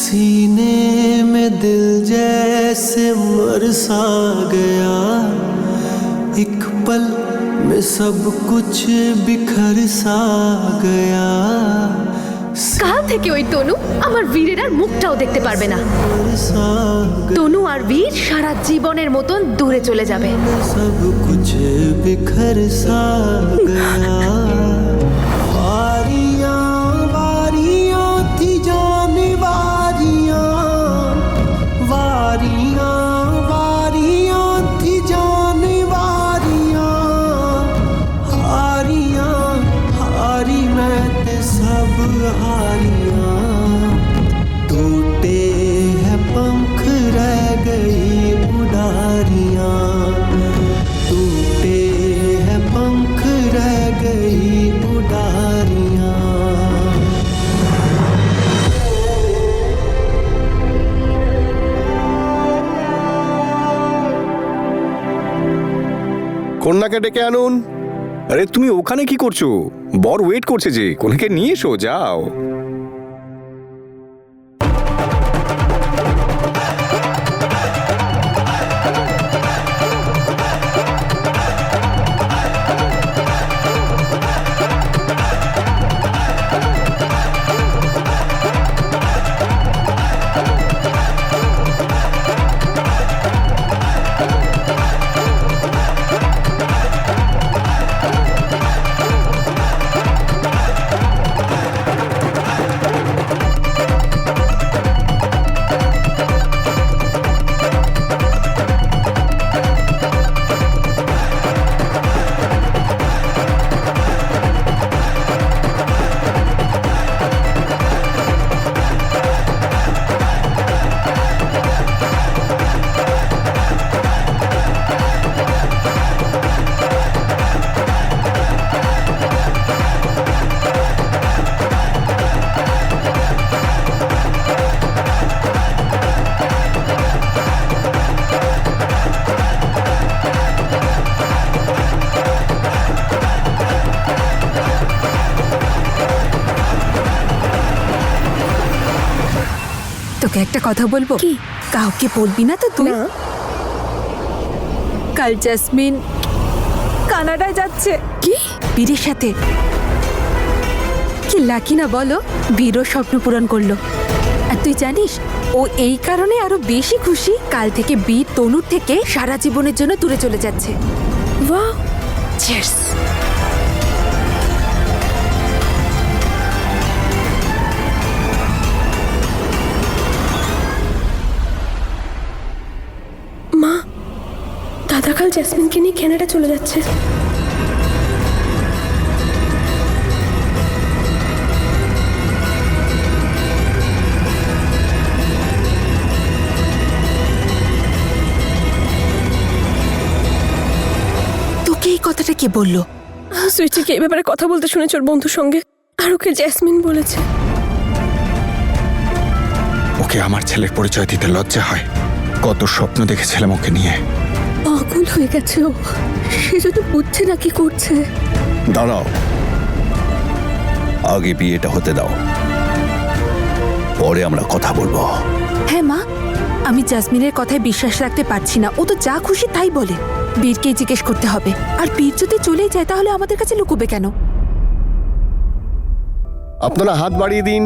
सीने में दिल जैसे मरसा गया, एक पल में सब कुछ बिखर सा गया। কাল থেকে ওই তনু আমার বীরের আর মুখটাও দেখতে পারবে না। তনু আর বীর সারা জীবনের মতন দূরে চলে যাবে। सब कुछ बिखर सा गया। वारियां वारियां थी जाने वारियां, वारियां वारियां थी जाने वारियां, हारियां हारी मैं ते सब हारियां, टूटे हैं पंख रह गई उड़ारियां, टूटे हैं पंख रह गई उड़ारियां। কন্যাকে ডেকে আনুন। আরে তুমি ওখানে কি করছো? বর ওয়েট করছে যে, কন্যাকে নিয়ে এসো, যাও। তোকে একটা কথা বলবো। কি? কাউকে বলবি না তো তুই? কাল জেসমিন কানাডায় যাচ্ছে। কি? বীরের সাথে। কি লাকি না বলো, বীরও স্বপ্ন পূরণ করলো। আর তুই জানিস ও এই কারণে আরো বেশি খুশি। কাল থেকে বীর তনুর থেকে সারা জীবনের জন্য দূরে চলে যাচ্ছে। Wow, cheers. দাদা কাল জেসমিনকে নিয়ে কানাডা চলে যাচ্ছে। তোকে এই কথাটা কে বললো? সুইটিকে এই ব্যাপারে কথা বলতে শুনেছ ওর বন্ধুর সঙ্গে, আর ওকে জেসমিন বলেছে। ওকে আমার ছেলের পরিচয় দিতে লজ্জা হয়। কত স্বপ্ন দেখেছিলাম ওকে নিয়ে। পাগল হয়ে গেছে ও, সে যদি বুঝছে না কি করছে। দাঁড়াও, আগে বিয়েটা হতে দাও, পরে আমরা কথা বলবো। হ্যাঁ মা, আমি জাসমিনের কথায় বিশ্বাস রাখতে পারছি না। ও তো যা খুশি তাই বলে। বীরকেই জিজ্ঞেস করতে হবে। আর বীর যদি চলেই যায় তাহলে আমাদের কাছে লুকোবে কেন? আপনারা হাত বাড়িয়ে দিন।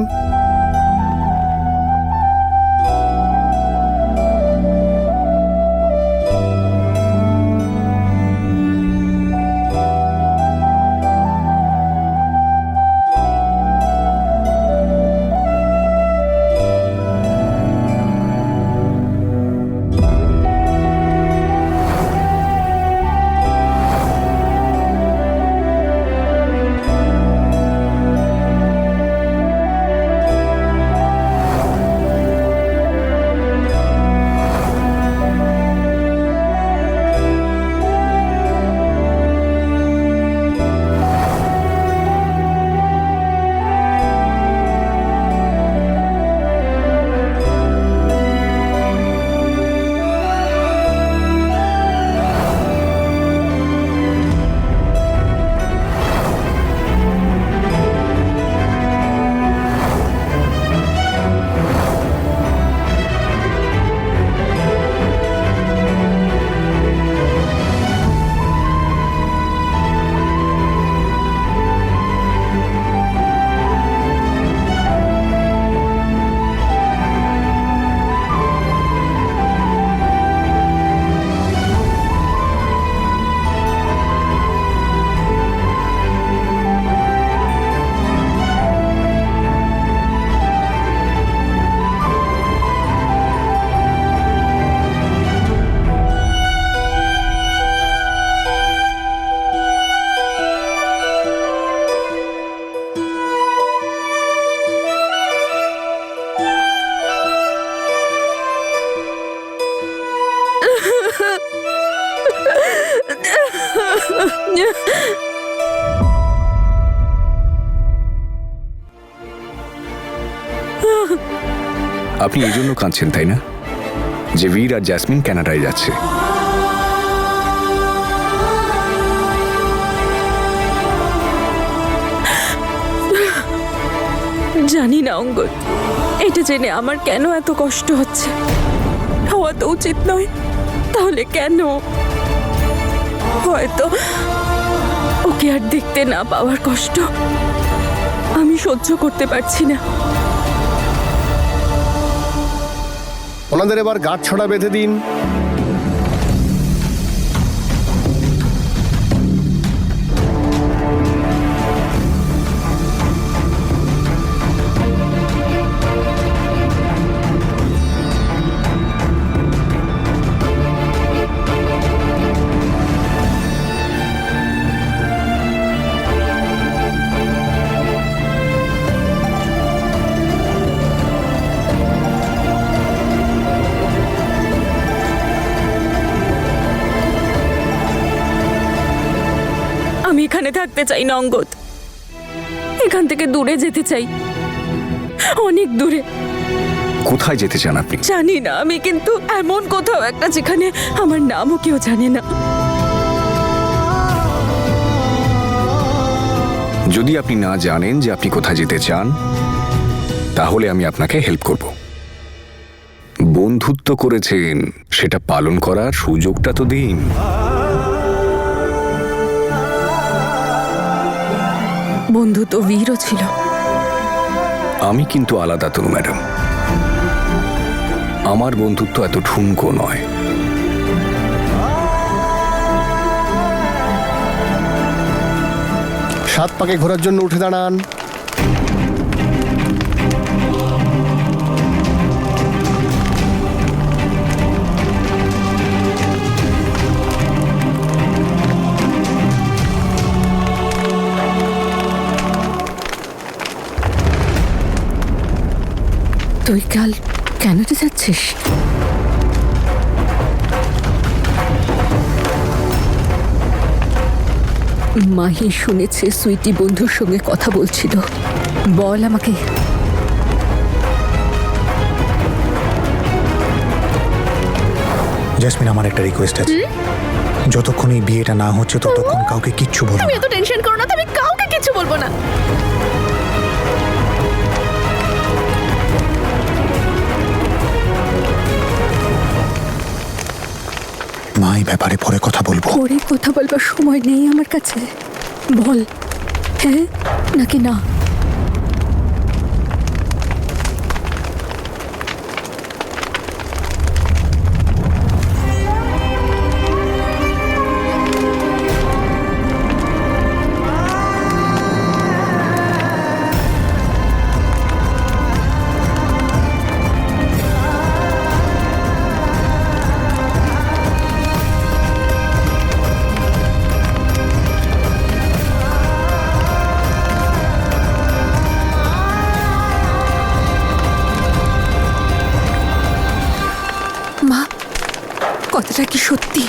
আপনি এই জন্য কাঁদছেন তাই না, যে বীর আর জ্যাসমিন কানাডায় যাচ্ছে? জানি না অঙ্গদ, এটা জেনে আমার কেন এত কষ্ট হচ্ছে। হওয়া তো উচিত নয়, তাহলে কেন? হয়তো ওকে আর দেখতে না পাওয়ার কষ্ট আমি সহ্য করতে পারছি না। ওনাদের এবার গাঁট ছড়া বেঁধে দিন। আমি এখানে থাকতে চাই না অঙ্গদ, এখান থেকে দূরে যেতে চাই, অনেক দূরে। কোথায় যেতে চান আপনি? জানি না আমি, কিন্তু এমন কোথাও একটা যেখানে আমার নামও কেউ জানে না। যদি আপনি না জানেন যে আপনি কোথায় যেতে চান, তাহলে আমি আপনাকে হেল্প করব। বন্ধুত্ব করেছেন, সেটা পালন করার সুযোগটা তো দিন। বন্ধু তো বীরও ছিল। আমি কিন্তু আলাদা তনু ম্যাডাম, আমার বন্ধুত্ব এত ঠুনকো নয়। সাত পাকে ঘোরার জন্য উঠে দাঁড়ান। তুই কাল কেনাডা যাচ্ছিস? মাহি শুনেছে সুইটি বন্ধুর সঙ্গে কথা বলছিল। বল আমাকে। জেসমিন, আমার একটা রিকোয়েস্ট আছে। যতক্ষণ এই বিয়েটা না হচ্ছে ততক্ষণ কাউকে কিচ্ছু বলবো তুমি না। এত টেনশন করো না তো, আমি কাউকে কিছু বলবো না। মা, এই ব্যাপারে পরে কথা বলবো। পরে কথা বলবার সময় নেই আমার কাছে। বল হ্যাঁ নাকি না। মা, কথাটা কি সত্যি?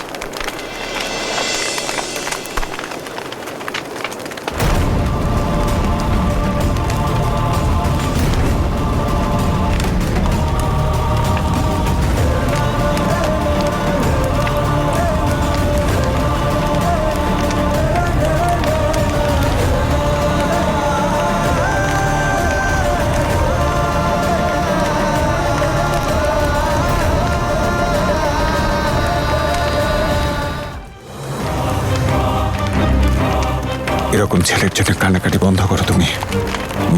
এরকম ছেলের জন্য কান্নাকাটি বন্ধ করো। তুমি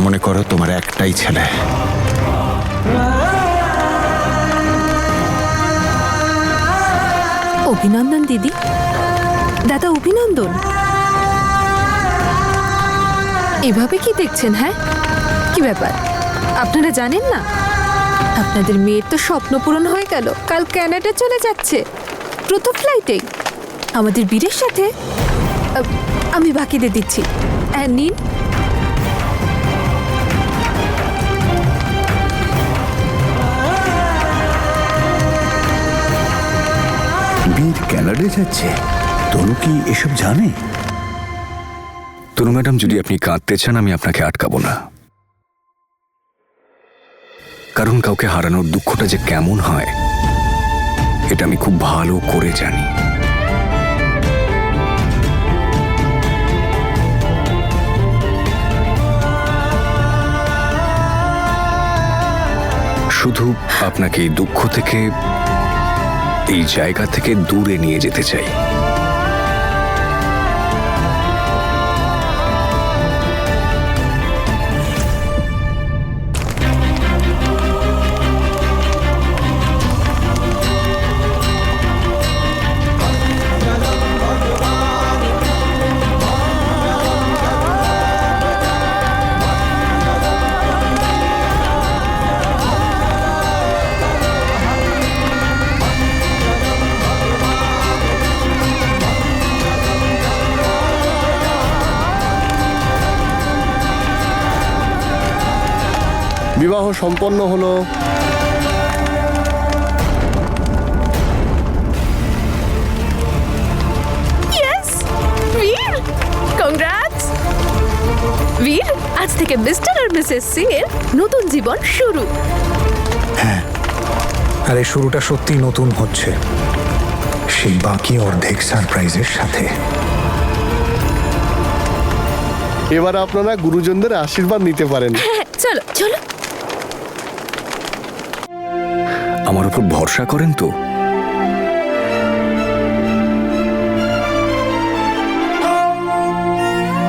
মনে করো তোমার একটাই ছেলে। অভিনন্দন দিদি, দাদা অভিনন্দন। এভাবে কি দেখছেন? হ্যাঁ, কি ব্যাপার? আপনারা জানেন না আপনাদের মেয়ের তো স্বপ্ন পূরণ হয়ে গেল, কাল কানাডা চলে যাচ্ছে প্রথম ফ্লাইটেই আমাদের বীরের সাথে। আমি বাকিদের দিচ্ছি, নিন। বীর কানাডা যাচ্ছে? তনু কি এসব জানে? তনু ম্যাডাম, যদি আপনি কাঁদতে চান আমি আপনাকে আটকাবো না, কারণ কাউকে হারানোর দুঃখটা যে কেমন হয় এটা আমি খুব ভালো করে জানি। শুধু আপনাকে এই দুঃখ থেকে, এই জায়গা থেকে দূরে নিয়ে যেতে চাই। বিবাহ সম্পন্ন হলো। ইয়েস বীর, কংগ্রাটস বীর। আজ থেকে মিস্টার আর মিসেস সিং এর নতুন জীবন শুরু। আর এই শুরুটা সত্যি নতুন হচ্ছে, সেই বাকি অর্ধেক সারপ্রাইজের সাথে। এবার আপনারা গুরুজনদের আশীর্বাদ নিতে পারেন। হ্যাঁ, চলো চলো। আমার উপর ভরসা করেন তো?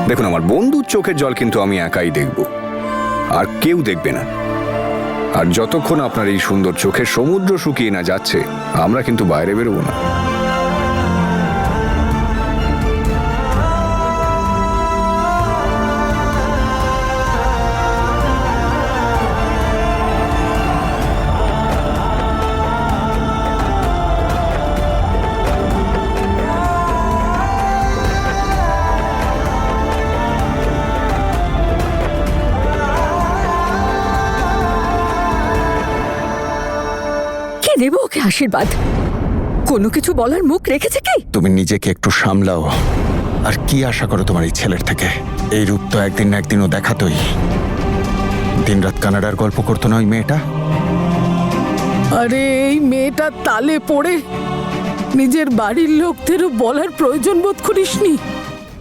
দেখুন, আমার বন্ধুর চোখের জল কিন্তু আমি একাই দেখব, আর কেউ দেখবে না। আর যতক্ষণ আপনার এই সুন্দর চোখের সমুদ্র শুকিয়ে না যাচ্ছে আমরা কিন্তু বাইরে বেরোবো না। দেব ওকে আশীর্বাদ? কোনো কিছু বলার মুখ রেখেছে কি? তুমি নিজেকে একটু সামলাও। আর কি আশা করো তোমার এই ছেলের থেকে? এই রূপ তো একদিন না একদিনও দেখাতোই। দিনরাত কানাডার গল্প করতো না ওই মেয়েটা? আরে এই মেয়েটা তালে পড়ে নিজের বাড়ির লোকদেরও বলার প্রয়োজন বোধ করিসনি?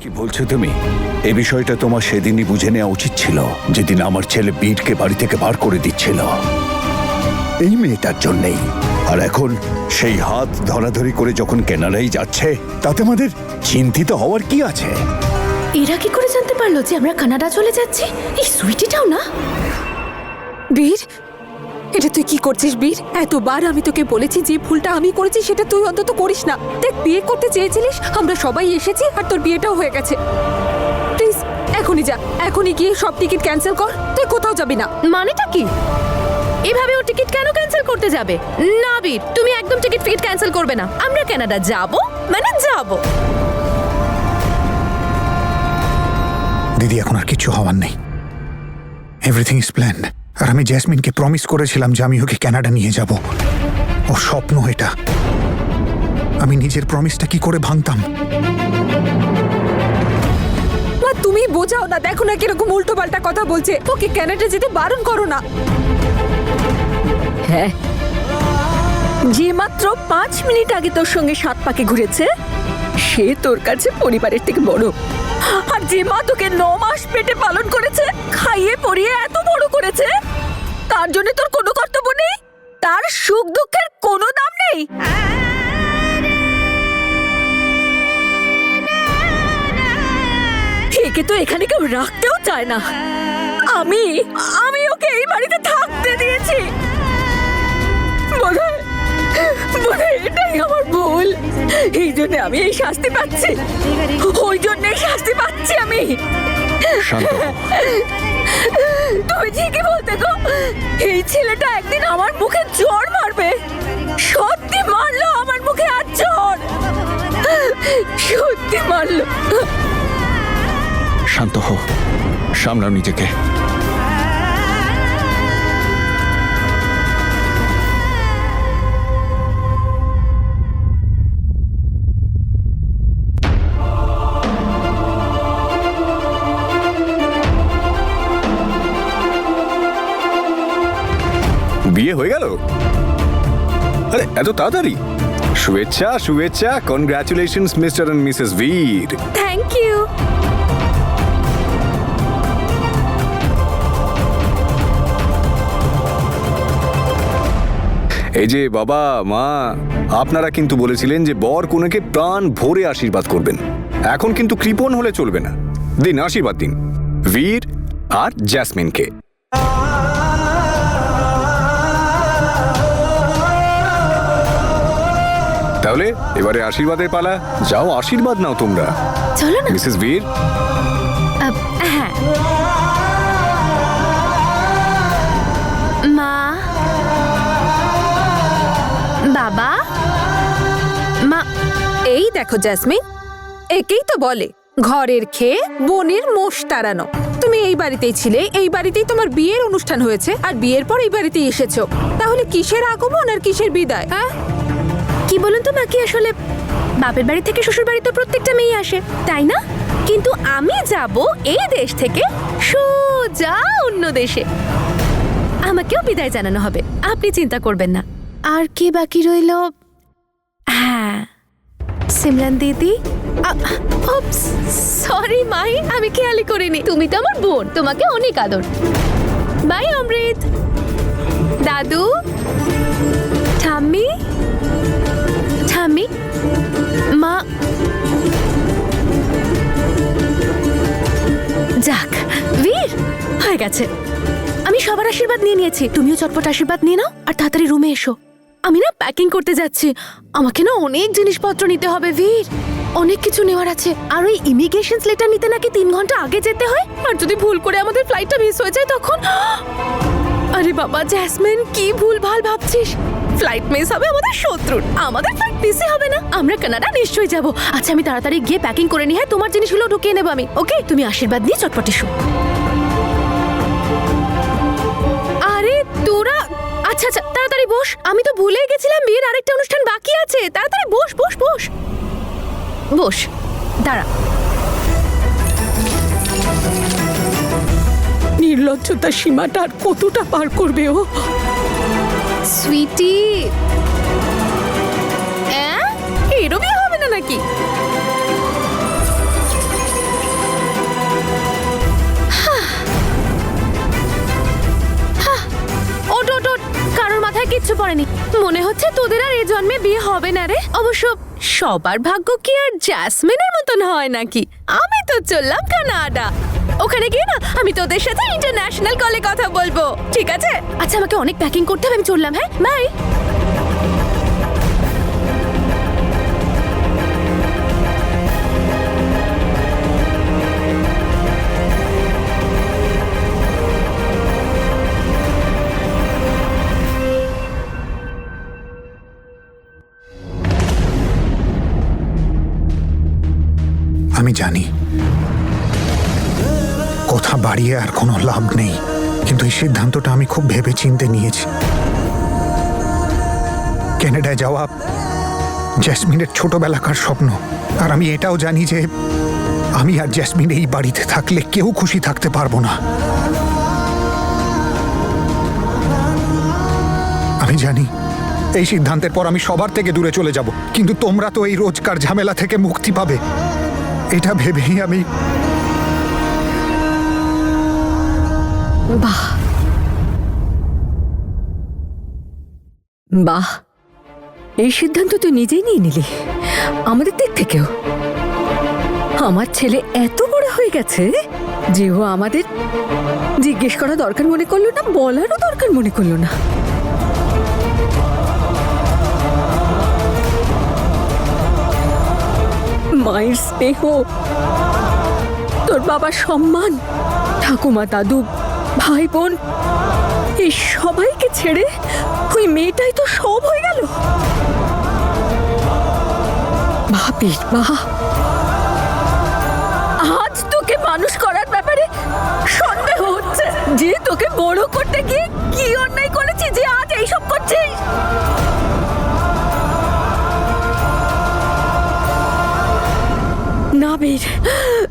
কি বলছো তুমি? এই বিষয়টা তোমার সেদিনই বুঝে নেওয়া উচিত ছিল, যেদিন আমার ছেলে বীরকে বাড়ি থেকে বার করে দিচ্ছিল এই মেয়েটার জন্যেই। আর এখন সেই হাত ধরাধরি করে যখন কেনাডায় যাচ্ছে, তাতে আমাদের চিন্তিত হওয়ার কি আছে? এরা কি করে জানতে পারলো যে আমরা কানাডা চলে যাচ্ছি? এই সুইটিটাও না। বীর, এটা তুই কি করছিস বীর? এতবার আমি তোকে বলেছি যে ভুলটা আমি করেছি সেটা তুই অন্তত করিস না। দেখ, বিয়ে করতে চেয়েছিলিস, আমরা সবাই এসেছি, আর তোর বিয়েটাও হয়ে গেছে। প্লিজ এখনই যা, এখনই গিয়ে সব টিকিট ক্যান্সেল কর। তুই কোথাও যাবি না। মানেটা কি? এভাবে ও টিকিট কেন ক্যান্সেল করতে যাবে? না বীর, তুমি একদম টিকিট ক্যান্সেল করবে না। আমরা কানাডা যাব মানে যাব। দিদি, এখন আর কিছু হওয়ার নেই। Everything is planned. আর আমি জ্যাসমিনকে প্রমিস করেছিলাম যে আমি ওকে কানাডা নিয়ে যাব। ওর স্বপ্ন এটা। আমি নিজের প্রমিসটা কি করে ভাঙতাম? মা, তুমি বোঝাও না, দেখো না কিরকম উল্টো পাল্টা কথা বলছে। ওকে কানাডা যেতে বারণ করো না। হ্যাঁ, যে মাত্র 5 মিনিট আগে তোর সঙ্গে 7 পাকে ঘুরেছে, সে তোর কাছে পরিবারের থেকে বড়। আর যে মা তোকে 9 মাস পেটে পালন করেছে, খাইয়ে পরিয়ে এত বড় করেছে, তার জন্য তোর কোনো কর্তব্য নেই? তার সুখ দুঃখের কোনো দাম নেই? একে তো এখানে কেউ রাখতেও চায় না। আমি ওকে এই বাড়িতে থাকতে দিয়েছি। বোধহয় এটাই আমার ভুল। এই জন্য আমি এই শাস্তি পাচ্ছি, ওই জন্যই শাস্তি পাচ্ছি আমি। তুমি ঠিকই বলতে গো, এই ছেলেটা একদিন আমার মুখে জ্বর মারবে। সত্যি মারলো আমার মুখে আর জ্বর, সত্যি মারলো। শান্ত হও, সামলাও নিজেকে। বিয়ে হয়ে গেল? আরে এত তাড়াতাড়ি? শুভেচ্ছা শুভেচ্ছা, congratulations Mr and Mrs Bir. Thank you. এই যে বাবা মা, আপনারা কিন্তু বলেছিলেন যে বর কনেকে প্রাণ ভরে আশীর্বাদ করবেন। এখন কিন্তু কৃপণ হলে চলবে না। দিন আশীর্বাদ দিন বীর আর জ্যাসমিনকে। তাহলে এবারে আশীর্বাদের পালা। যাও আশীর্বাদ নাও তোমরা। চলো না। মিসেস বীর, হ্যাঁ। মা, বাবা, মা। এই দেখো জ্যাসমিন, একেই তো বলে ঘরের খেয়ে বনের মোষ তাড়ানো। তুমি এই বাড়িতেই ছিলে, এই বাড়িতেই তোমার বিয়ের অনুষ্ঠান হয়েছে, আর বিয়ের পর এই বাড়িতেই এসেছো। তাহলে কিসের আগমন আর কিসের বিদায়? হ্যাঁ, কি বলুন তো মা, কি আসলে বাপের বাড়ি থেকে শ্বশুর বাড়ি তো প্রত্যেকটা মেয়ে আসে, তাই না? কিন্তু আমি যাব এই দেশ থেকে সোজা অন্য দেশে। আমাকেও বিদায় জানানো হবে, আপনি চিন্তা করবেন না। আর কি বাকি রইল? হ্যাঁ, সিমরান দিদি। সরি মাই, আমি খেয়ালই করিনি। তুমি তো আমার বোন, তোমাকে অনেক আদর। বাই অমৃত, দাদু, ঠাম্মি, ঠাম্মি, মা। যাক, বীর হয়ে গেছে। আমি সবার আশীর্বাদ নিয়ে নিয়েছি, তুমিও চটপট আশীর্বাদ নিয়ে নাও আর তাড়াতাড়ি রুমে এসো। আমি না প্যাকিং করতে যাচ্ছি, আমাকে না অনেক জিনিসপত্র নিতে হবে বীর, অনেক কিছু নেওয়ার আছে। আর ওই ইমিগ্রেশন লেটার নিতে নাকি 3 ঘন্টা আগে যেতে হয়, আর যদি ভুল করে আমাদের ফ্লাইটটা মিস হয়ে যায় তখন। আরে বাবা জ্যাসমিন, কি ভুল ভাল ভাবছিস? ফ্লাইট মিস হবে আমাদের শত্রুর, আমাদের ফ্লাইট মিসই হবে না। আমরা কানাডা নিশ্চয়ই যাব। আচ্ছা আমি তাড়াতাড়ি গিয়ে প্যাকিং করে নিই। হ্যাঁ, তোমার জিনিসগুলো ঢুকিয়ে নেবো আমি। ওকে, তুমি আশীর্বাদ নিয়ে চটপট এসো। আরে তোরা, আচ্ছা আচ্ছা তাড়াতাড়ি বস। আমি তো ভুলেই গেছিলাম বিয়ের আরেকটা অনুষ্ঠান বাকি আছে। তাড়াতাড়ি বস বস বস বস। দাঁড়া। নির্লজ্জতার সীমাটা আর কতটা পার করবে ও? সুইটি, এরও বিয়ে হবে না নাকি? ওট ওট ওট, কারোর মাথায় কিচ্ছু পড়েনি। মনে হচ্ছে তোদের আর এ জন্মে বিয়ে হবে না রে। অবশ্য সবার ভাগ্য কি আর জ্যাসমিনের মতন হয় নাকি? আমি তো চললাম কানাডা, ওখানে গিয়ে না আমি তোদের সাথে ইন্টারন্যাশনাল কলে কথা বলবো, ঠিক আছে? আচ্ছা আমাকে অনেক প্যাকিং করতে হবে, আমি চললাম। হ্যাঁ, বাই। আমি জানি কথা বাড়িয়ে আর কোনো লাভ নেই, কিন্তু এই সিদ্ধান্তটা আমি খুব ভেবে চিন্তে নিয়েছি। ক্যানাডায় যাওয়া জ্যাসমিনের ছোটবেলাকার স্বপ্ন, আর আমি এটাও জানি যে আমি আর জ্যাসমিন এই বাড়িতে থাকলে কেউ খুশি থাকতে পারবো না। আমি জানি এই সিদ্ধান্তের পর আমি সবার থেকে দূরে চলে যাব, কিন্তু তোমরা তো এই রোজকার ঝামেলা থেকে মুক্তি পাবে, এটা ভেবেই আমি। বাহ বাহ, এই সিদ্ধান্ত তুই নিজেই নিয়ে নিলি আমাদের দিক থেকেও। আমার ছেলে এত বড় হয়ে গেছে যে ও আমাদের জিজ্ঞেস করা দরকার মনে করলো না, বলারও দরকার মনে করলো না। মায়ের স্নেহ, তোর বাবার সম্মান, ঠাকুমা দাদু ভাই বোন, এই সবাইকে ছেড়ে ওই মেয়েটাই তো সব হয়ে গেল। ভাবিস মা, আজ তোকে মানুষ করার ব্যাপারে সন্দেহ হচ্ছে যে তোকে বড় করতে গিয়ে কি অন্যায় করেছি যে আজ এইসব করছিস। না বীর,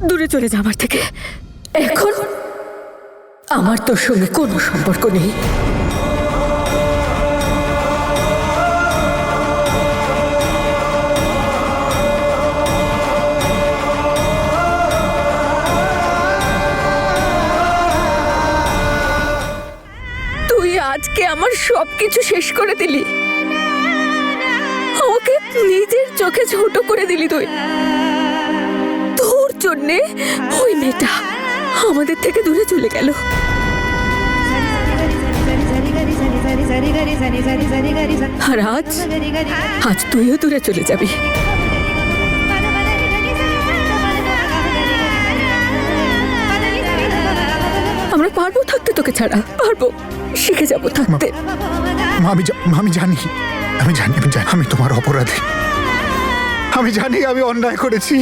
দূরে চলে যা আমার থেকে। এখন আমার তোর সঙ্গে কোনো সম্পর্ক নেই। আজকে আমার সবকিছু শেষ করে দিলি। আমাকে নিজের চোখে ছোট করে দিলি তুই। তোর জন্যে ওই মেয়েটা আমাদের থেকে দূরে চলে গেল। আর আজ তুইও দূরে চলে যাবি। আমরা পারবো থাকতে তোকে ছাড়া, পারবো, শিখে যাবো থাকতে। মা, আমি জানি, আমি তোমার অপরাধী। আমি জানি আমি অন্যায় করেছি।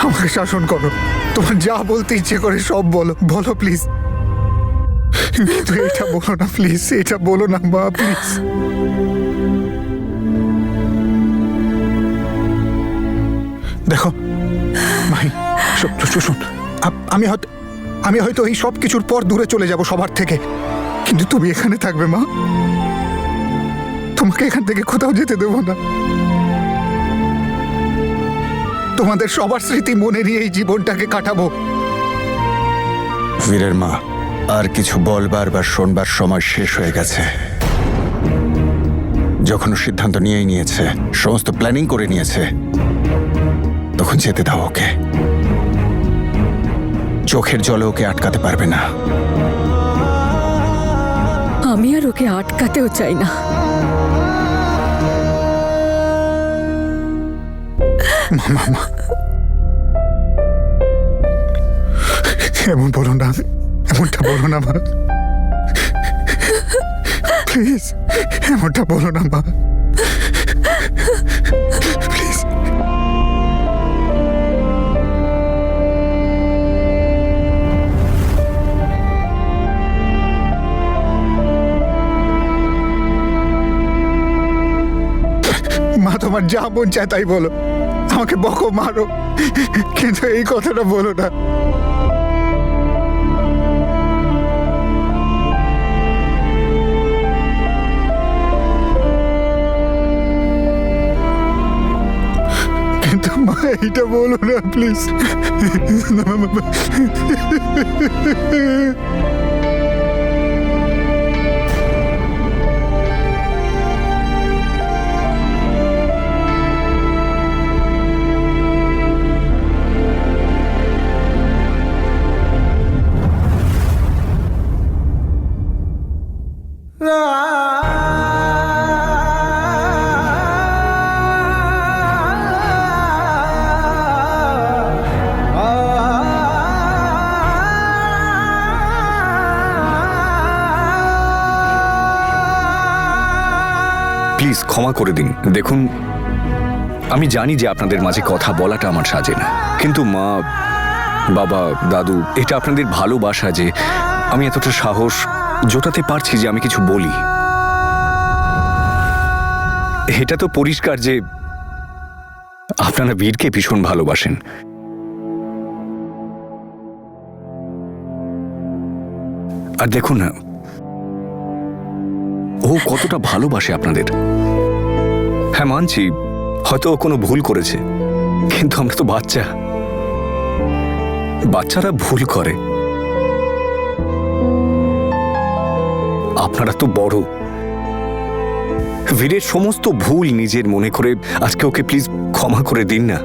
আমাকে শাসন করো, তোমার যা বলতে ইচ্ছে করে সব বলো প্লিজ। কিন্তু এটা বলো না প্লিজ, এটা বলো না মা, প্লিজ। দেখো ভাই, শোন, আমি হয়তো এই সব কিছুর পর দূরে চলে যাব সবার থেকে, কিন্তু তুমি এখানে থাকবে মা। তোমাকে এখান থেকে কোথাও যেতে দেবো না। তোমাদের সবার স্মৃতি মনে নিয়ে এই জীবনটাকে কাটাবো। বীরের মা, আর কিছু বলবার বা শোনবার সময় শেষ হয়ে গেছে। যখন ও সিদ্ধান্ত নিয়েই নিয়েছে, সমস্ত প্ল্যানিং করে নিয়েছে, তখন যেতে দাও ওকে। চোখের জলে ওকে আটকাতে পারবে না। আমি আর ওকে আটকাতেও চাই না। মা, এমন বলো না, এমনটা বলো না মা, প্লিজ, এমনটা বলো না মা, প্লিজ। মা, তোমার যা মন চায় তাই বলো, আমাকে বকো, মারো, কিন্তু এই কথাটা বলো না। কিন্তু মা, এইটা বলো না প্লিজ। প্লিজ ক্ষমা করে দিন। দেখুন, আমি জানি যে আপনাদের মাঝে কথা বলাটা আমার সাজে না, কিন্তু মা, বাবা, দাদু, এটা আপনাদের ভালোবাসা যে আমি এতটা সাহস জোটাতে পারছি যে আমি কিছু বলি। এটা তো পরিষ্কার যে আপনারা বীরকে ভীষণ ভালোবাসেন। আর দেখুন না, ও কতটা ভালোবাসে আপনাদের। হ্যাঁ, মানছি হয়তো ও কোনো ভুল করেছে, কিন্তু আমরা তো বাচ্চারা ভুল করে। আপনারা তো বড়। বীরের সমস্ত ভুল নিজের মনে করে আজকে ওকে প্লিজ ক্ষমা করে দিন না।